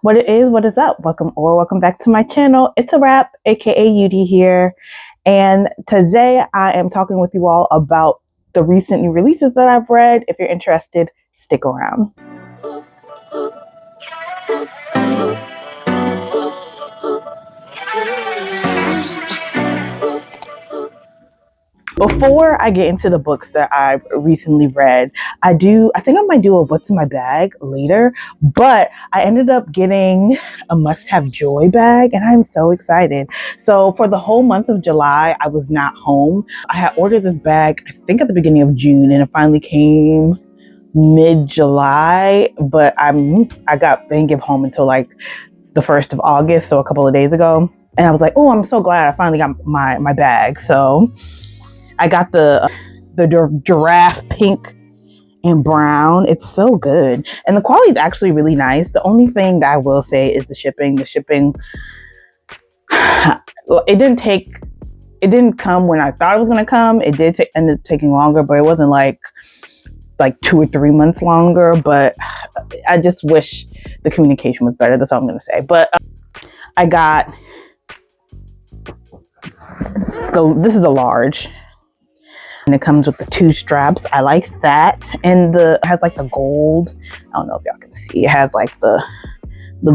What it is, what is up? Welcome back to my channel. It's a wrap, aka UD here. And today I am talking with you all about the recent new releases that I've read. If you're interested, stick around. Before I get into the books that I've recently read, I think I might do a what's in my bag later, but I ended up getting a must-have joy bag and I'm so excited. So for the whole month of July, I was not home. I had ordered this bag, I think at the beginning of June, and it finally came mid-July, but I didn't get home until like the 1st of August, so a couple of days ago. And I was like, oh, I'm so glad I finally got my bag. So I got the giraffe pink and brown. It's so good. And the quality is actually really nice. The only thing that I will say is the shipping. The shipping, it didn't come when I thought it was going to come. It did end up taking longer, but it wasn't like 2 or 3 months longer. But I just wish the communication was better. That's all I'm going to say. But I got, this is a large. And it comes with the 2 straps. I like that. And it has like the gold. I don't know if y'all can see. It has like the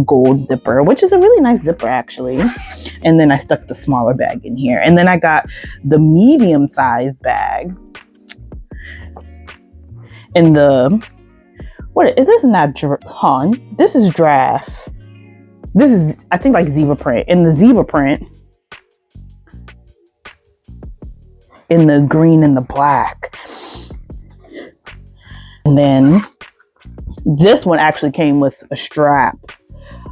gold zipper, which is a really nice zipper actually. And then I stuck the smaller bag in here. And then I got the medium size bag. In what is this? Not this is giraffe. This is, I think, like zebra print. In the zebra print, in the green and the black. And then this one actually came with a strap,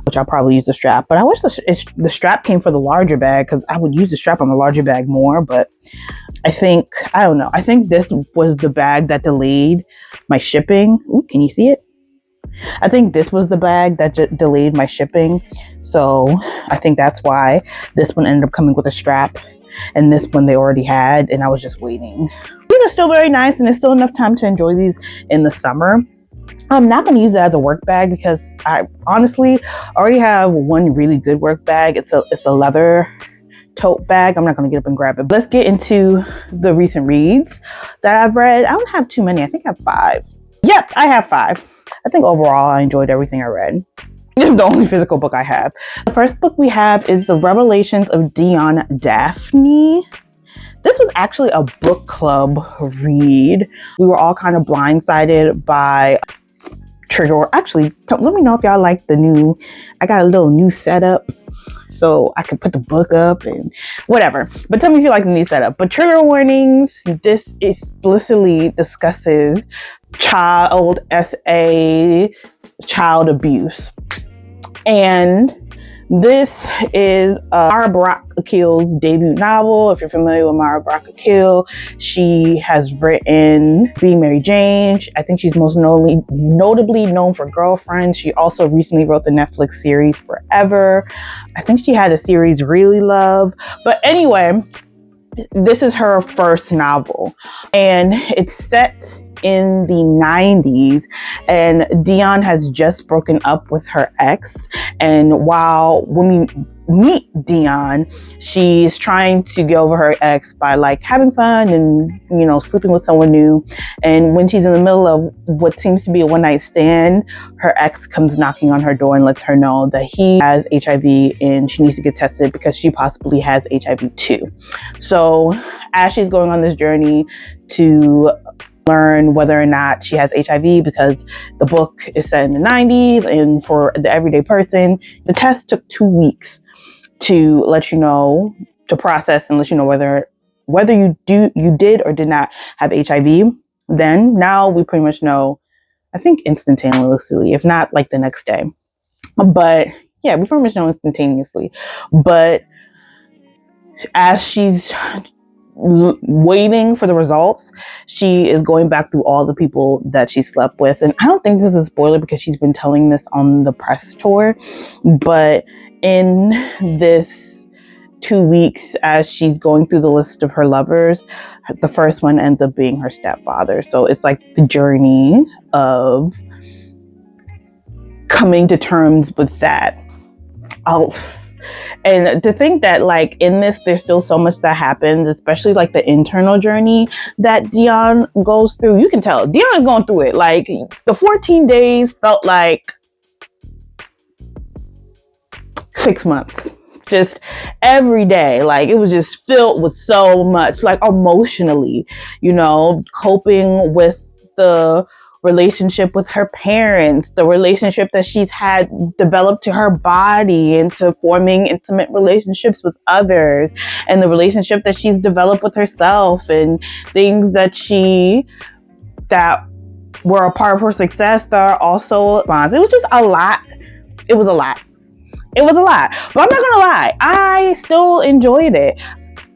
which I'll probably use the strap, but I wish the strap came for the larger bag because I would use the strap on the larger bag more. But I don't know. I think this was the bag that delayed my shipping. Ooh, can you see it? I think this was the bag that delayed my shipping. So I think that's why this one ended up coming with a strap. And this one they already had, and I was just waiting. These are still very nice, and there's still enough time to enjoy these in the summer. I'm not going to use it as a work bag because I honestly already have one really good work bag. It's a leather tote bag. I'm not going to get up and grab it. Let's get into the recent reads that I've read. I don't have too many. I think I have 5. Yep, I have 5. I think overall I enjoyed everything I read. This is the only physical book I have. The first book we have is The Revelations of Dionne, Daphne. This was actually a book club read. We were all kind of blindsided by trigger. Actually, let me know if y'all like I got a little new setup so I can put the book up and whatever. But tell me if you like the new setup. But trigger warnings, this explicitly discusses child abuse. And this is Akil's debut novel. If you're familiar with Akil, she has written Being Mary Jane. I think she's most notably known for Girlfriend. She also recently wrote the Netflix series Forever. I think she had a series Really Love. But anyway, this is her first novel, and it's set in the 90s, and Dionne has just broken up with her ex. And when we meet Dionne, she's trying to get over her ex by like having fun and sleeping with someone new. And when she's in the middle of what seems to be a one-night stand, her ex comes knocking on her door and lets her know that he has HIV and she needs to get tested because she possibly has HIV too. So as she's going on this journey to learn whether or not she has HIV, because the book is set in the 90s, and for the everyday person, the test took 2 weeks to let you know, to process and let you know whether you did or did not have HIV. Then now we pretty much know, I think instantaneously, if not like the next day. But yeah, we pretty much know instantaneously. But as she's waiting for the results, she is going back through all the people that she slept with. And I don't think this is a spoiler because she's been telling this on the press tour, but in this 2 weeks, as she's going through the list of her lovers, the first one ends up being her stepfather. So it's like the journey of coming to terms with that. And to think that like in this, there's still so much that happens, especially like the internal journey that Dionne goes through. You can tell Dionne is going through it. Like the 14 days felt like 6 months. Just every day, like it was just filled with so much, like emotionally, coping with the relationship with her parents, the relationship that she's had developed to her body, into forming intimate relationships with others, and the relationship that she's developed with herself, and things that were a part of her success that are also bonds. It was just a lot. It was a lot. But I'm not gonna lie, I still enjoyed it.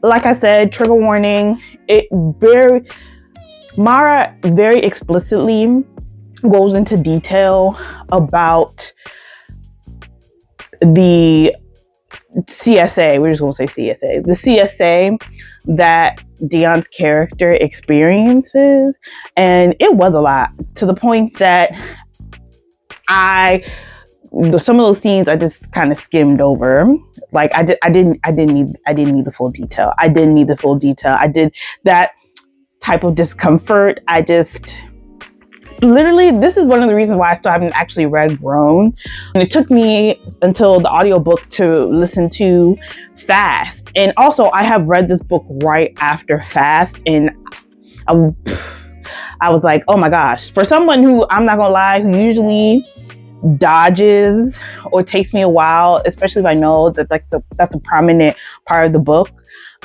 Like I said, trigger warning, Mara very explicitly goes into detail about the CSA, we're just gonna say CSA, the CSA that Dionne's character experiences, and it was a lot, to the point that some of those scenes I just kind of skimmed over. Like I didn't need the full detail. I did that type of discomfort. Literally, this is one of the reasons why I still haven't actually read Grown. And it took me until the audiobook to listen to Fast. And also I have read this book right after Fast, and I was like, oh my gosh, for someone who, I'm not gonna lie, who usually dodges or takes me a while, especially if I know that that's a prominent part of the book.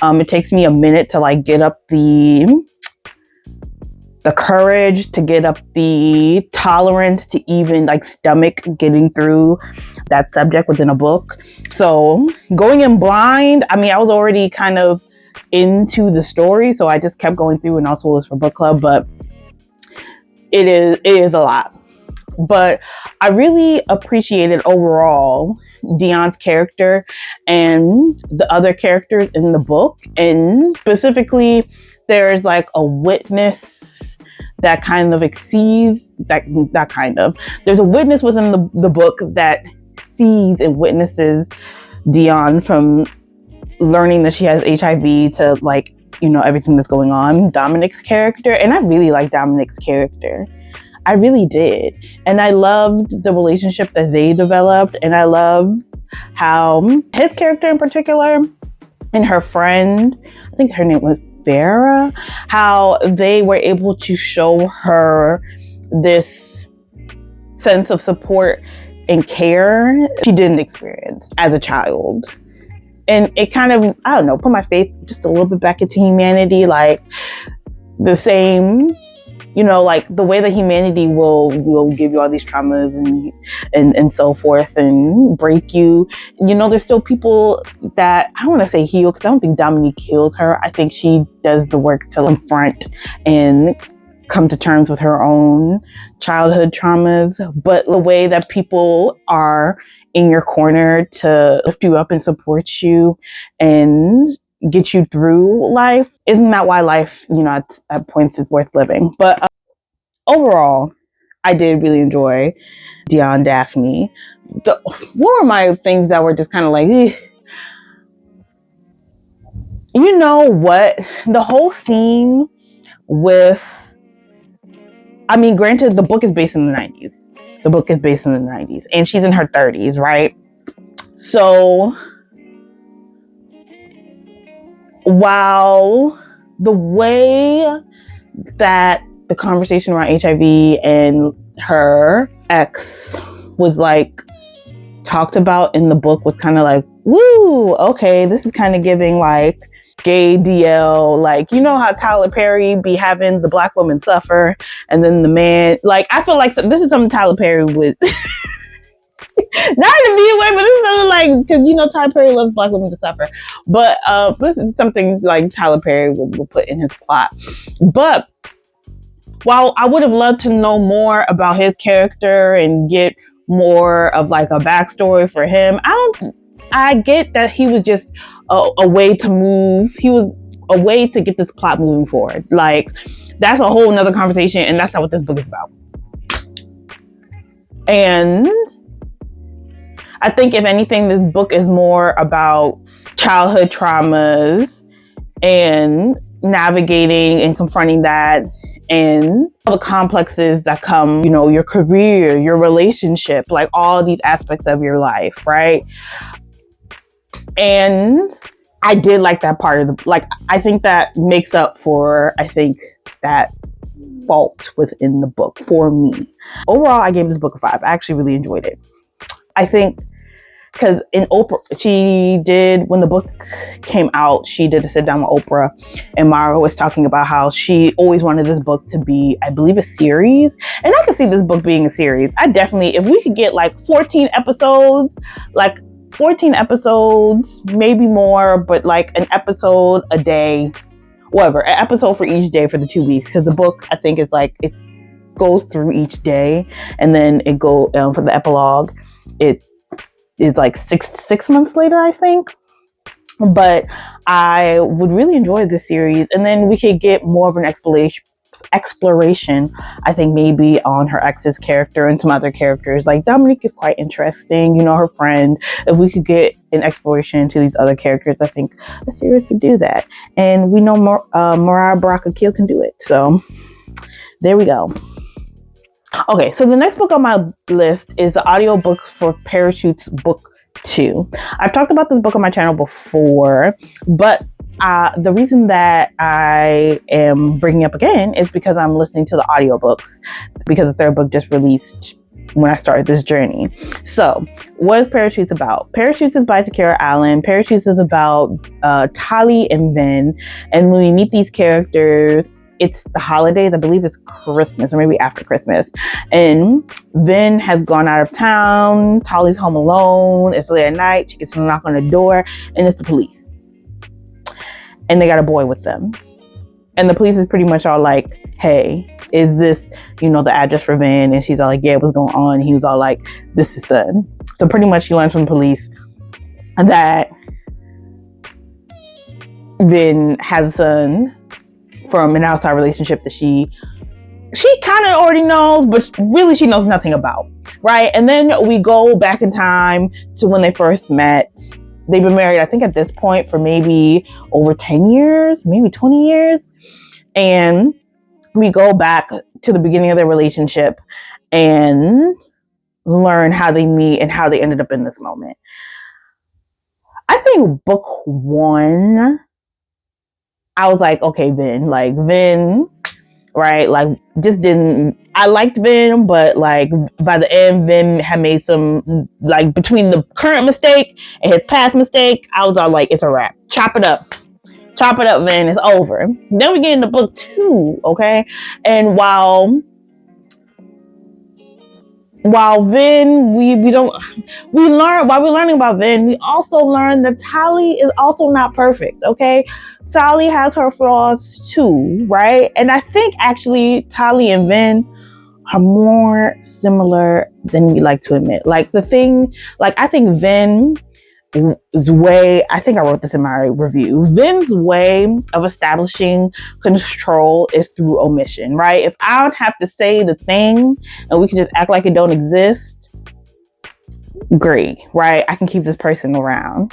It takes me a minute to like get up the courage, to get up the tolerance to even like stomach getting through that subject within a book. So going in blind, I mean, I was already kind of into the story, so I just kept going through, and also was for book club, but it is a lot. But I really appreciated overall Dionne's character and the other characters in the book. And specifically, there's like a witness that kind of exceeds that kind of. There's a witness within the book that sees and witnesses Dionne from learning that she has HIV to like, everything that's going on. Dominic's character. And I really like Dominic's character. I really did. And I loved the relationship that they developed. And I love how his character in particular and her friend, I think her name was Vera, how they were able to show her this sense of support and care she didn't experience as a child. And it kind of, I don't know, put my faith just a little bit back into humanity, like the same, like the way that humanity will give you all these traumas and so forth and break you. There's still people that, I don't want to say heal, because I don't think Dominique heals her. I think she does the work to confront and come to terms with her own childhood traumas. But the way that people are in your corner to lift you up and support you and get you through life, isn't that why life, at points is worth living? But overall, I did really enjoy Dionne Daphne. What were my things that were just kind of like, you know what? The whole scene with, I mean, granted, the book is based in the 90s. And she's in her 30s, right? So while the way that the conversation around HIV and her ex was like talked about in the book was kind of like, woo, okay, this is kind of giving like gay DL, like, how Tyler Perry be having the black woman suffer and then the man, like, I feel like this is something Tyler Perry would not to be away, but this is something like, because Tyler Perry loves black women to suffer, but this is something like Tyler Perry will put in his plot. But while I would have loved to know more about his character and get more of like a backstory for him, I get that he was just a way to move. He was a way to get this plot moving forward. Like, that's a whole nother conversation, and that's not what this book is about. And I think, if anything, this book is more about childhood traumas and navigating and confronting that, and all the complexes that come, your career, your relationship, like all these aspects of your life, right? And I did like that part of I think that makes up for, that fault within the book for me. Overall, I gave this book a 5. I actually really enjoyed it. I think because in Oprah, when the book came out, she did a sit down with Oprah, and Mara was talking about how she always wanted this book to be, I believe, a series. And I could see this book being a series. I definitely, if we could get 14 episodes, 14 episodes, maybe more, but an episode a day, whatever, an episode for each day for the 2 weeks. Because the book, I think, is it goes through each day, and then it go for the epilogue. It is 6 months later, I think. But I would really enjoy this series, and then we could get more of an exploration, I think, maybe on her ex's character and some other characters. Dominique is quite interesting, her friend. If we could get an exploration into these other characters, I think a series would do that. And we know Mariah Brock Akil can do it. So there we go. Okay, so the next book on my list is the audiobook for Parachutes Book 2. I've talked about this book on my channel before, but the reason that I am bringing up again is because I'm listening to the audiobooks, because the third book just released when I started this journey. So, what is Parachutes about? Parachutes is by Takerra Allen. Parachutes is about Tali and Vin, and when we meet these characters, it's the holidays. I believe it's Christmas, or maybe after Christmas. And Vin has gone out of town. Tali's home alone. It's late at night. She gets a knock on the door, and it's the police. And they got a boy with them. And the police is pretty much all like, hey, is this, the address for Vin? And she's all like, yeah, what's going on? And he was all like, this is his son. So pretty much she learns from the police that Vin has a son from an outside relationship that she kind of already knows, but really she knows nothing about, right? And then we go back in time to when they first met. They've been married, I think, at this point for maybe over 10 years, maybe 20 years. And we go back to the beginning of their relationship and learn how they meet and how they ended up in this moment. I think book 1, I was like, okay, Vin, right? Just didn't, I liked Vin, but by the end, Vin had made some, between the current mistake and his past mistake, I was all like, it's a wrap. Chop it up, Vin, it's over. Then we get into book 2, okay? And while Vin, while we're learning about Vin, we also learn that Tali is also not perfect, okay? Tali has her flaws too, right? And I think actually Tali and Vin are more similar than we like to admit. I think Vin's way, I think I wrote this in my review, Vin's way of establishing control is through omission, right? If I don't have to say the thing and we can just act like it don't exist, great, right? I can keep this person around.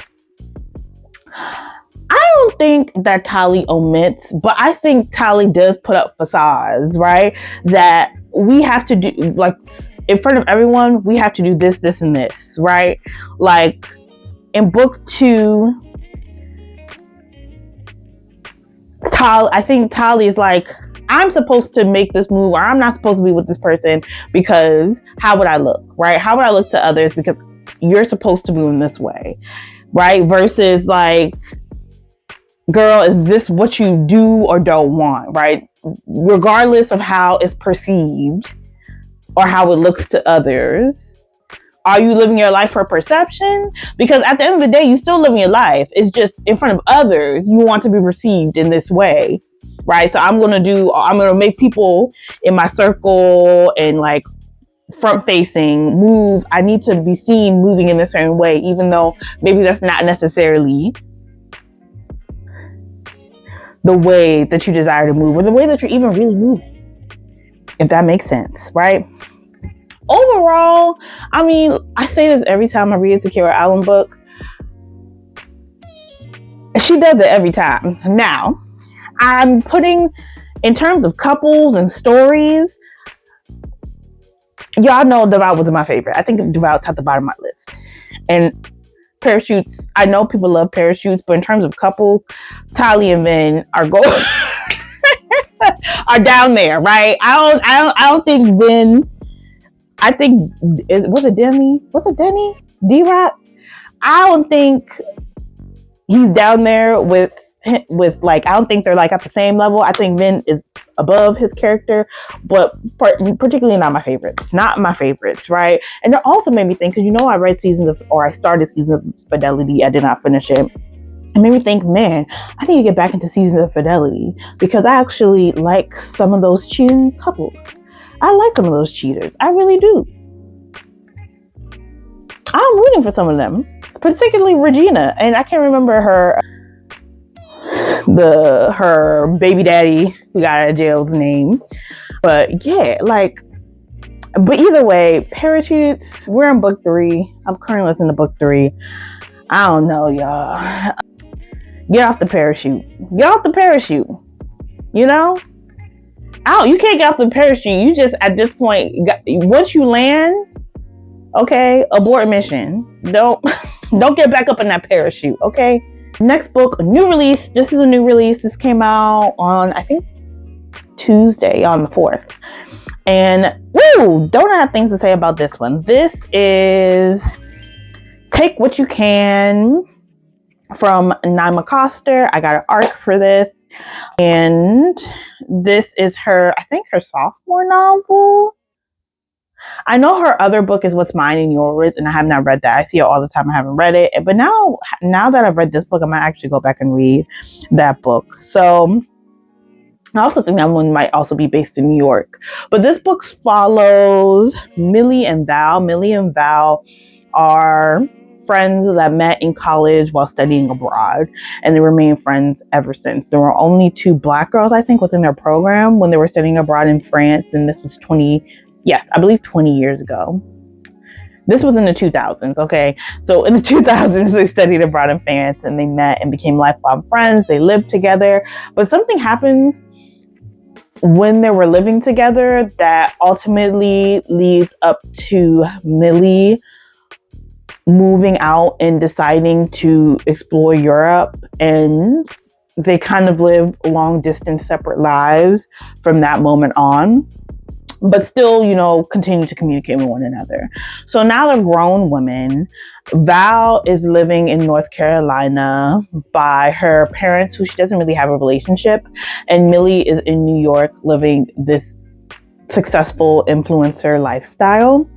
I don't think that Tali omits, but I think Tali does put up facades, right? That we have to do, in front of everyone, we have to do this, this, and this, right? In book 2, I think Tali is like, I'm supposed to make this move, or I'm not supposed to be with this person because how would I look, right? How would I look to others because you're supposed to move in this way, right? Versus girl, is this what you do or don't want, right? Regardless of how it's perceived or how it looks to others. Are you living your life for perception? Because at the end of the day, you're still living your life. It's just in front of others, you want to be received in this way, right? So I'm going to make people in my circle and front facing move. I need to be seen moving in a certain way, even though maybe that's not necessarily the way that you desire to move or the way that you're even really moving, if that makes sense, right? Overall, I mean, I say this every time I read a Takerra Allen book. She does it every time. Now, I'm putting, in terms of couples and stories, y'all know Devout was my favorite. I think Devout's at the bottom of my list. And Parachutes, I know people love Parachutes, but in terms of couples, Tali and Vin are are down there, right? I don't think Vin. I think was it Denny? Was it Denny? D-Rock? I don't think he's down there with like, I don't think they're like at the same level. I think Vin is above his character, but particularly not my favorites. Not my favorites, right? And it also made me think, because I started Seasons of Fidelity. I did not finish it. It made me think, man, I need to get back into Seasons of Fidelity, because I actually like some of those cheating couples. I like some of those cheaters. I really do. I'm rooting for some of them, particularly Regina, and I can't remember her baby daddy who got out of jail's name, but yeah, like, but either way, Parachutes, we're in book 3. I'm currently listening to book 3. I don't know, y'all. Get off the parachute. Get off the parachute. You know? You can't get off the parachute. You just, at this point, once you land, okay, abort mission. Don't get back up in that parachute, okay? Next book, new release. This is a new release. This came out on, I think, Tuesday on the 4th. And, don't have things to say about this one. This is Take What You Can from Naima Coster. I got an arc for this. And this is her sophomore novel. I know her other book is What's Mine and Yours, and I have not read that. I see it all the time. I haven't read it. But now that I've read this book, I might actually go back and read that book. So I also think that one might also be based in New York. But this book follows Millie and Val. Millie and Val are friends that met in college while studying abroad, and they remain friends ever since. There were only 2 Black girls, I think, within their program when they were studying abroad in France, and this was 20 years ago. This was in the 2000s, okay? So in the 2000s, they studied abroad in France, and they met and became lifelong friends. They lived together, but something happens when they were living together that ultimately leads up to Millie moving out and deciding to explore Europe, and they kind of live long distance separate lives from that moment on, but still, continue to communicate with one another. So now they're grown women. Val is living in North Carolina by her parents, who she doesn't really have a relationship, and Millie is in New York living this successful influencer lifestyle,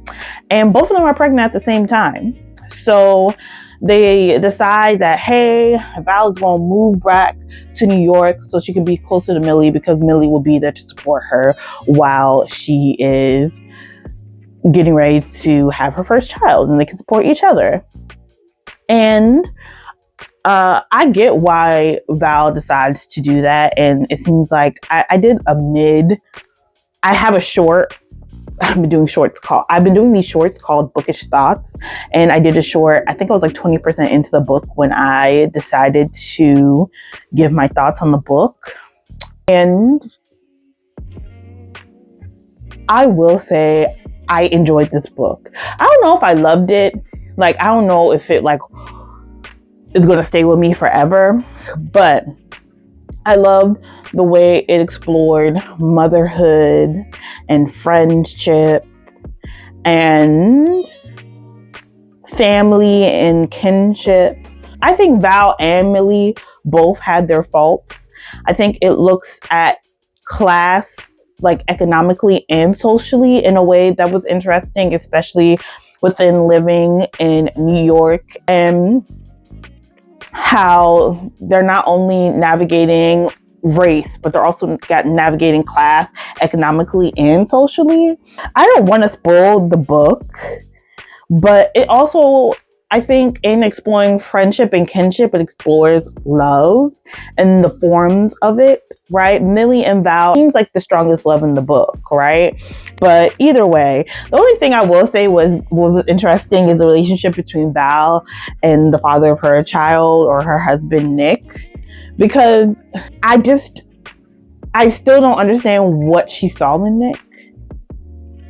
and both of them are pregnant at the same time. So they decide that, hey, Val is going to move back to New York so she can be closer to Millie, because Millie will be there to support her while she is getting ready to have her first child, and they can support each other. And I get why Val decides to do that. And it seems like I have a short. I've been doing these shorts called Bookish Thoughts, and I did a short, I think I was like 20% into the book when I decided to give my thoughts on the book. And I will say I enjoyed this book. I don't know if I loved it. Like, I don't know if it is going to stay with me forever, but I loved the way it explored motherhood and friendship and family and kinship. I think Val and Millie both had their faults. I think it looks at class, like economically and socially, in a way that was interesting, especially within living in New York, and how they're not only navigating race, but they're also navigating class economically and socially. I don't want to spoil the book, but it also I think in exploring friendship and kinship, it explores love and the forms of it, right? Millie and Val seems like the strongest love in the book, right? But either way, the only thing I will say was interesting is the relationship between Val and the father of her child, or her husband, Nick, because I still don't understand what she saw in Nick.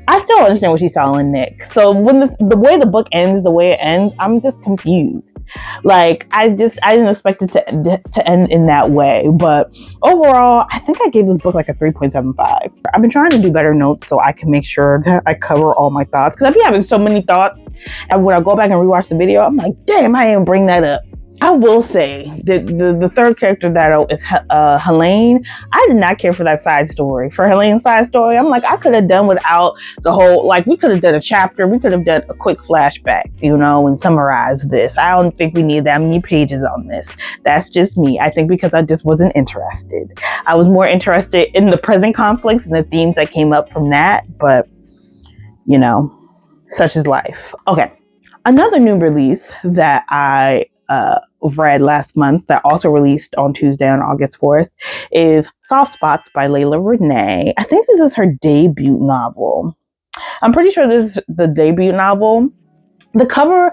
I still don't understand what she saw in Nick. So when the way the book ends, the way it ends, I'm just confused. Like, I didn't expect it to end in that way. But overall, I think I gave this book like a 3.75. I've been trying to do better notes so I can make sure that I cover all my thoughts, because I've been having so many thoughts, and when I go back and rewatch the video, I'm like, damn, I didn't bring that up. I will say that the third character that is Helene. I did not care for that side story. For Helene's side story, I'm like, I could have done without the whole, like, we could have done a chapter. We could have done a quick flashback, and summarized this. I don't think we need that many pages on this. That's just me. I think because I just wasn't interested. I was more interested in the present conflicts and the themes that came up from that. But, such is life. Okay. Another new release that I read last month, that also released on Tuesday on August 4th, is Soft Spots by Leila Renee. I think this is her debut novel. I'm pretty sure this is the debut novel. The cover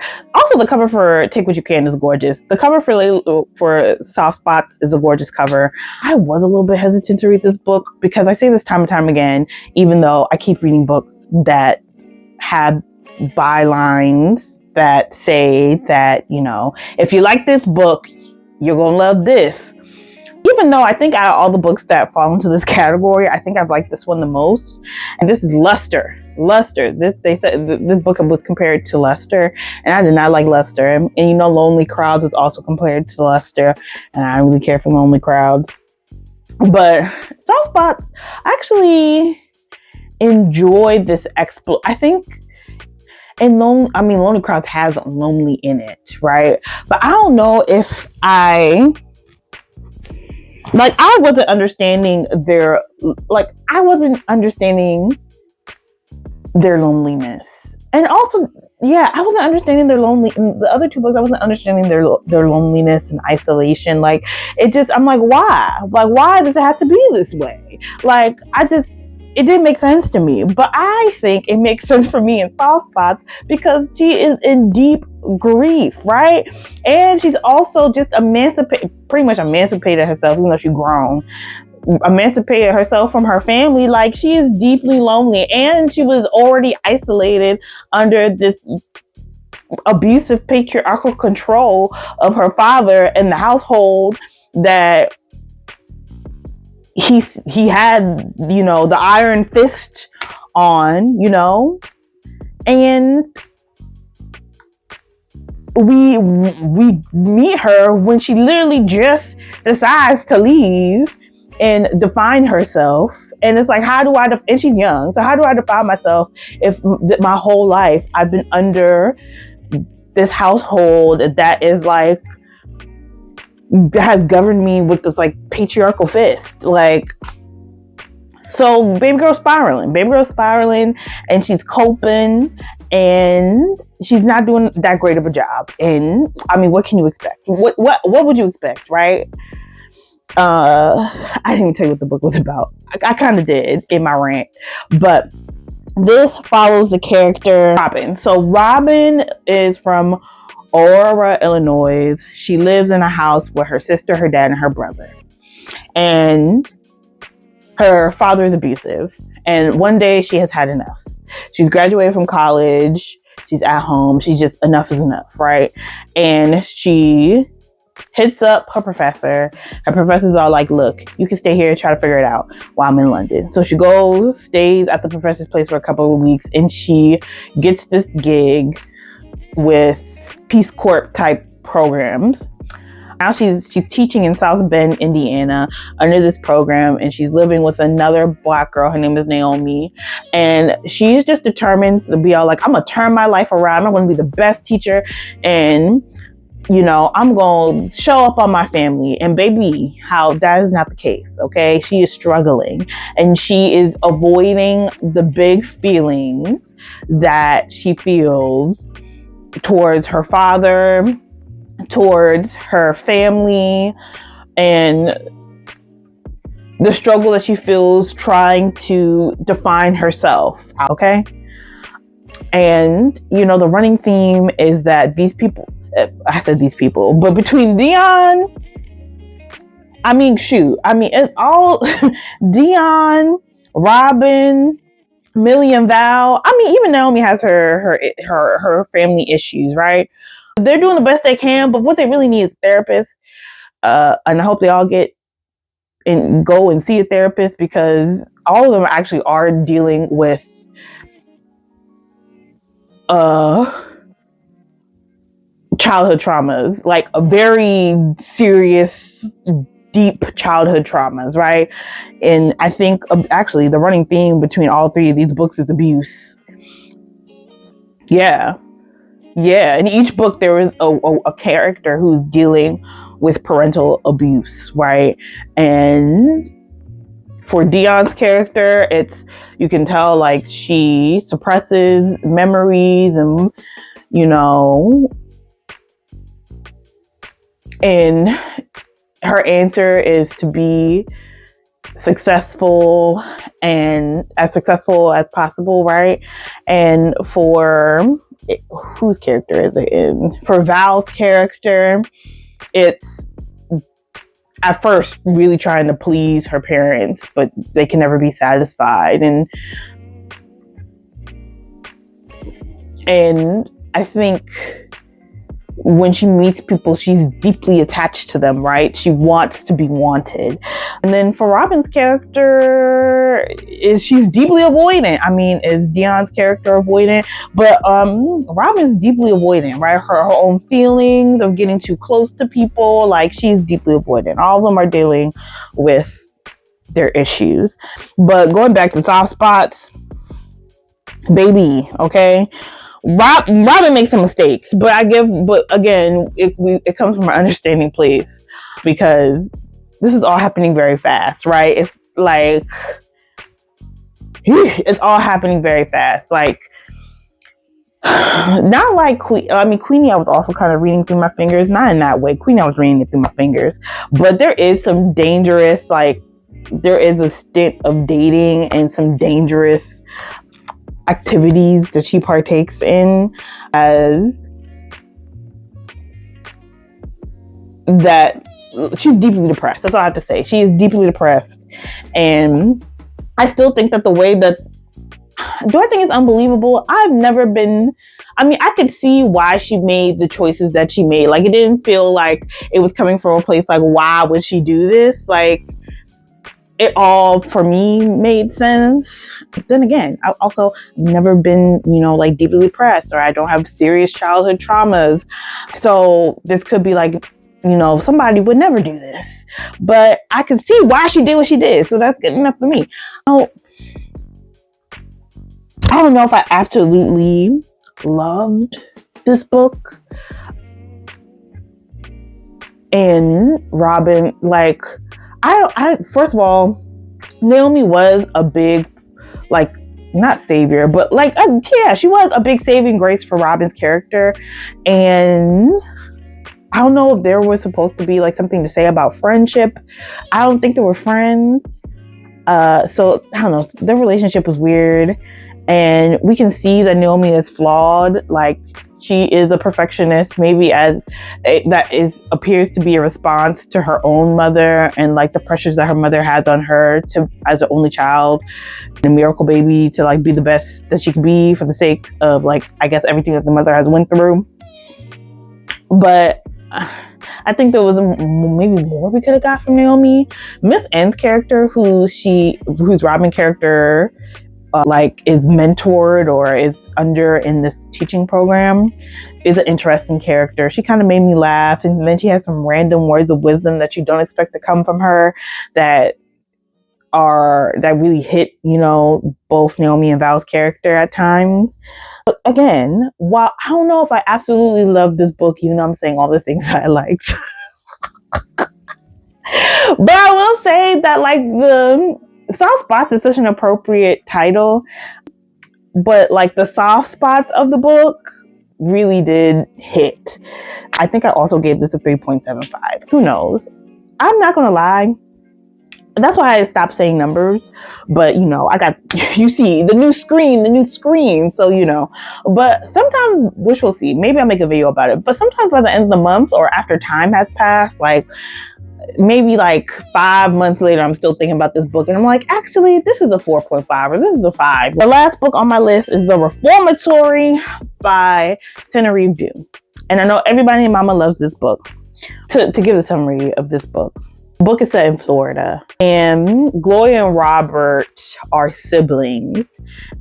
for Take What You Can is gorgeous. The cover for Soft Spots is a gorgeous cover. I was a little bit hesitant to read this book because I say this time and time again, even though I keep reading books that have bylines that say that, if you like this book, you're going to love this. Even though I think out of all the books that fall into this category, I think I've liked this one the most. And this is Luster. They said this book was compared to Luster, and I did not like Luster. And Lonely Crowds is also compared to Luster, and I don't really care for Lonely Crowds. But Soft Spots, I actually enjoyed this I think. And Lonely Crowds has lonely in it, right? But I don't know if I wasn't understanding their loneliness. And also, I wasn't understanding their the other two books, I wasn't understanding their loneliness and isolation. Like, I'm like, why? Like, why does it have to be this way? Like, it didn't make sense to me, but I think it makes sense for me in Soft Spots because she is in deep grief, right? And she's also just pretty much emancipated herself, even though she's grown, emancipated herself from her family. Like, she is deeply lonely, and she was already isolated under this abusive patriarchal control of her father and the household that he had, the iron fist on, and we meet her when she literally just decides to leave and define herself. And it's like, and she's young, so how do I define myself if my whole life I've been under this household that is like, has governed me with this like patriarchal fist? Like, so baby girl's spiraling, and she's coping, and she's not doing that great of a job. And I mean, what can you expect? What would you expect, right? I didn't even tell you what the book was about. I kind of did in my rant, but this follows the character Robin. So Robin is from Aurora, Illinois. She lives in a house with her sister, her dad, and her brother. And her father is abusive. And one day she has had enough. She's graduated from college. She's at home. She's just, enough is enough, right? And she hits up her professor. Her professor's all like, look, you can stay here and try to figure it out while I'm in London. So she stays at the professor's place for a couple of weeks, and she gets this gig with Peace Corps type programs. Now she's teaching in South Bend, Indiana, under this program, and she's living with another Black girl. Her name is Naomi, and she's just determined to be all like, I'm gonna turn my life around. I'm gonna be the best teacher, and I'm gonna show up on my family. And baby, how that is not the case. Okay, she is struggling, and she is avoiding the big feelings that she feels towards her father, towards her family, and the struggle that she feels trying to define herself. Okay. And, you know, the running theme is that these people, I said these people, but between Dionne, it's all Dionne, Robin, Millie, and Val. Even Naomi has her family issues, right? They're doing the best they can, but what they really need is a therapist. And I hope they all get and go and see a therapist, because all of them actually are dealing with childhood traumas, like a very serious, deep childhood traumas, right? And I think actually the running theme between all three of these books is abuse. Yeah. In each book there is a character who's dealing with parental abuse, right? And for Dionne's character, you can tell like she suppresses memories, and and her answer is to be successful, and as successful as possible, right? And for whose character is it in? For Val's character, it's at first really trying to please her parents, but they can never be satisfied. And I think when she meets people, she's deeply attached to them, right? She wants to be wanted. And then for Robin's character, she's deeply avoidant. Is Dionne's character avoidant? But Robin's deeply avoidant, right? Her own feelings of getting too close to people, like she's deeply avoidant. All of them are dealing with their issues. But going back to soft spots, baby, okay? Robin makes some mistakes, but again, it comes from an understanding place, because this is all happening very fast, right? It's like it's all happening very fast. Like, not like Queenie, I was also kind of reading through my fingers, not in that way. Queenie, I was reading it through my fingers, but there is some dangerous, like there is a stint of dating and some dangerous activities that she partakes in, as that she's deeply depressed. That's all I have to say. She is deeply depressed. And I still think that the way that, do I think it's unbelievable? I've never been, I could see why she made the choices that she made. Like, it didn't feel like it was coming from a place like, why would she do this? Like, it all for me made sense. But then again, I also never been, like deeply depressed, or I don't have serious childhood traumas. So this could be like, somebody would never do this. But I can see why she did what she did. So that's good enough for me. I don't know if I absolutely loved this book. And Robin, like, I first of all, Naomi was a big, like, not savior, but like, she was a big saving grace for Robin's character. And I don't know if there was supposed to be like something to say about friendship. I don't think they were friends. So I don't know. Their relationship was weird, and we can see that Naomi is flawed. Like, she is a perfectionist, maybe appears to be a response to her own mother, and like the pressures that her mother has on her as an only child, and a miracle baby, to like be the best that she can be for the sake of, like, I guess everything that the mother has went through. But I think there was maybe more we could have got from Naomi. Miss N's character, whose Robin character is mentored or is under in this teaching program, is an interesting character. She kind of made me laugh, and then she has some random words of wisdom that you don't expect to come from her that really hit, both Naomi and Val's character at times. But again, while I don't know if I absolutely love this book, even though I'm saying all the things that I liked, but I will say that, like, the soft spots is such an appropriate title, but like the soft spots of the book really did hit. I think I also gave this a 3.75. Who knows? I'm not gonna lie. That's why I stopped saying numbers. But I got, you see the new screen. So but sometimes, which we'll see, maybe I'll make a video about it. But sometimes by the end of the month or after time has passed, like maybe like 5 months later, I'm still thinking about this book and I'm like, actually, this is a 4.5 or this is a 5. The last book on my list is The Reformatory by Tananarive Due. And I know everybody and mama loves this book. To give a summary of this book. The book is set in Florida, and Gloria and Robert are siblings,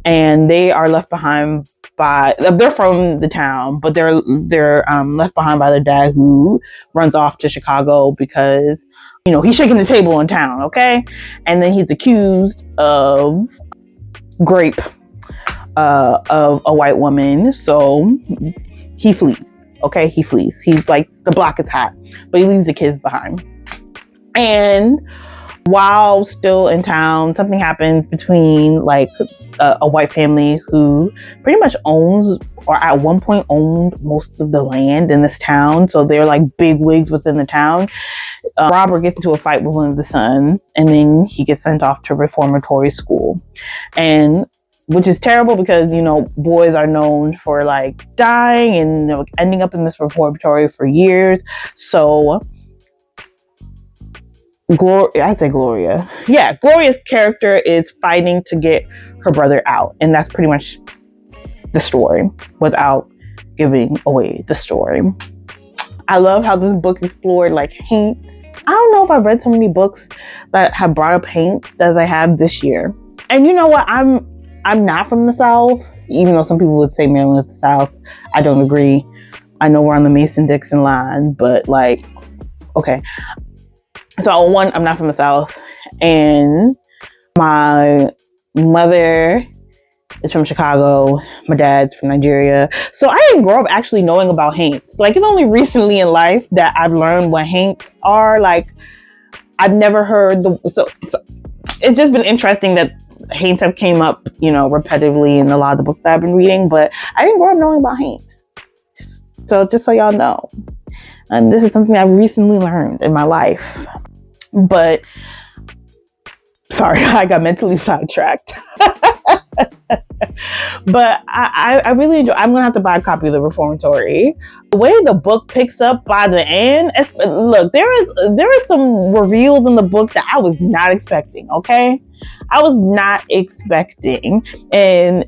and they are left behind they're from the town, but they're left behind by their dad, who runs off to Chicago because he's shaking the table in town, okay? And then he's accused of rape of a white woman, so he flees. Okay, he flees. He's like, the block is hot, but he leaves the kids behind. And while still in town, something happens between like a white family who pretty much owns, or at one point owned, most of the land in this town. So they're like big wigs within the town. Robert gets into a fight with one of the sons, and then he gets sent off to reformatory school, and which is terrible because boys are known for like dying and ending up in this reformatory for years. So Gloria. Yeah, Gloria's character is fighting to get her brother out. And that's pretty much the story without giving away the story. I love how this book explored like haints. I don't know if I've read so many books that have brought up haints as I have this year. And you know what? I'm not from the South, even though some people would say Maryland is the South. I don't agree. I know we're on the Mason-Dixon line, but like, okay. So one, I'm not from the South, and my mother is from Chicago. My dad's from Nigeria. So I didn't grow up actually knowing about haints. Like, it's only recently in life that I've learned what haints are. Like, I've never heard so it's just been interesting that haints have came up, repetitively in a lot of the books that I've been reading, but I didn't grow up knowing about haints. So just so y'all know. And this is something I've recently learned in my life. But sorry, I got mentally sidetracked. But I really enjoy. I'm gonna have to buy a copy of The Reformatory. The way the book picks up by the end, look, there is some reveals in the book that I was not expecting. Okay, I was not expecting, and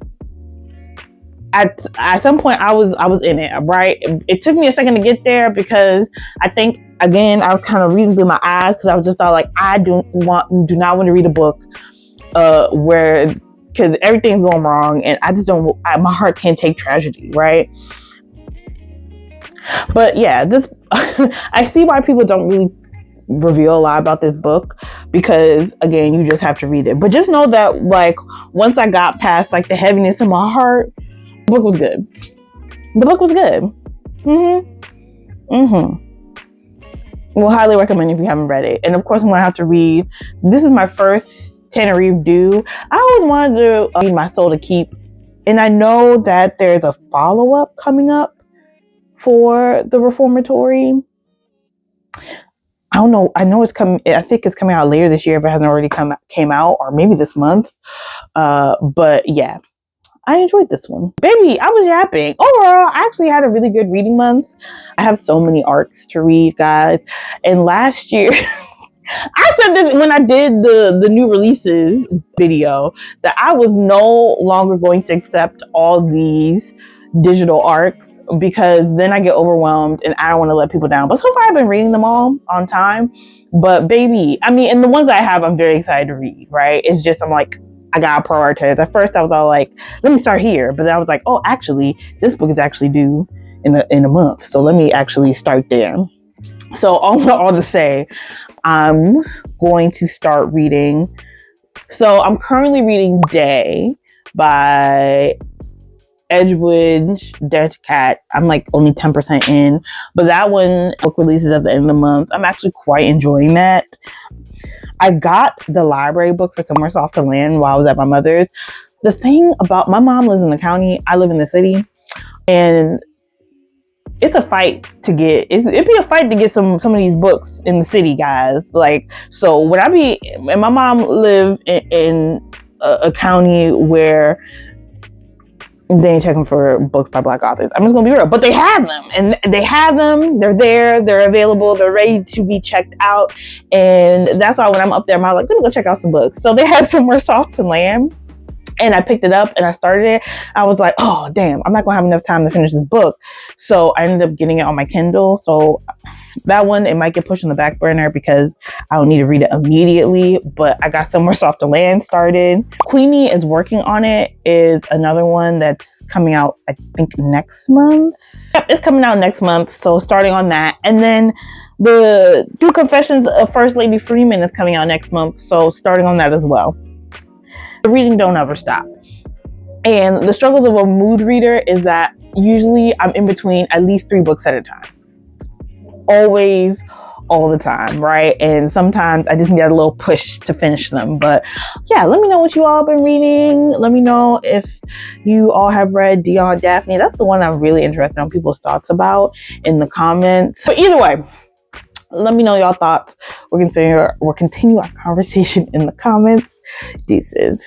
at some point I was in it, right? It took me a second to get there because I think, again, I was kind of reading through my eyes because I was just thought like, I do not want to read a book because everything's going wrong, and I just don't. My heart can't take tragedy, right? But yeah, this I see why people don't really reveal a lot about this book, because again, you just have to read it. But just know that like once I got past like the heaviness in my heart, the book was good. The book was good. Will highly recommend if you haven't read it. And of course, I'm gonna have to read. This is my first Tananarive Due. I always wanted to read My Soul to Keep, and I know that there's a follow-up coming up for The Reformatory. I don't know. I know it's coming. I think it's coming out later this year if it hasn't already came out, or maybe this month. But yeah, I enjoyed this one. Baby, I was yapping. Overall, I actually had a really good reading month. I have so many arcs to read, guys. And last year, I said this when I did the new releases video, that I was no longer going to accept all these digital arcs, because then I get overwhelmed and I don't want to let people down. But so far I've been reading them all on time. But baby, I mean, and the ones I have, I'm very excited to read, right? It's just, I'm like, I gotta prioritize. At first I was all like, let me start here. But then I was like, oh, actually, this book is actually due in a month. So let me actually start there. So all to say, I'm going to start reading. So I'm currently reading Day by Edgewood Cat. I'm like only 10% in, but that one book releases at the end of the month. I'm actually quite enjoying that. I got the library book for Somewhere Soft to Land while I was at my mother's. The thing about, my mom lives in the county, I live in the city, and it's a fight to get. It'd be a fight to get some of these books in the city, guys. Like, so when and my mom lived in a county where they ain't checking for books by Black authors. I'm just gonna be real, but they have them, and they have them. They're there. They're available. They're ready to be checked out, and that's why when I'm up there, I'm like, let me go check out some books. So they had Somewhere Soft to Land. And I picked it up and I started it. I was like, oh, damn, I'm not going to have enough time to finish this book. So I ended up getting it on my Kindle. So that one, it might get pushed on the back burner because I don't need to read it immediately. But I got Somewhere Soft to Land started. Queenie is working on it, is another one that's coming out, I think, next month. Yep, it's coming out next month. So starting on that. And then the True Confessions of First Lady Freeman is coming out next month. So starting on that as well. The reading don't ever stop. And the struggles of a mood reader is that usually I'm in between at least 3 books at a time. Always, all the time, right? And sometimes I just need a little push to finish them. But yeah, let me know what you all been reading. Let me know if you all have read Dionne Daphne. That's the one I'm really interested in people's thoughts about in the comments. But either way, let me know y'all thoughts. We'll continue our conversation in the comments. Deuces.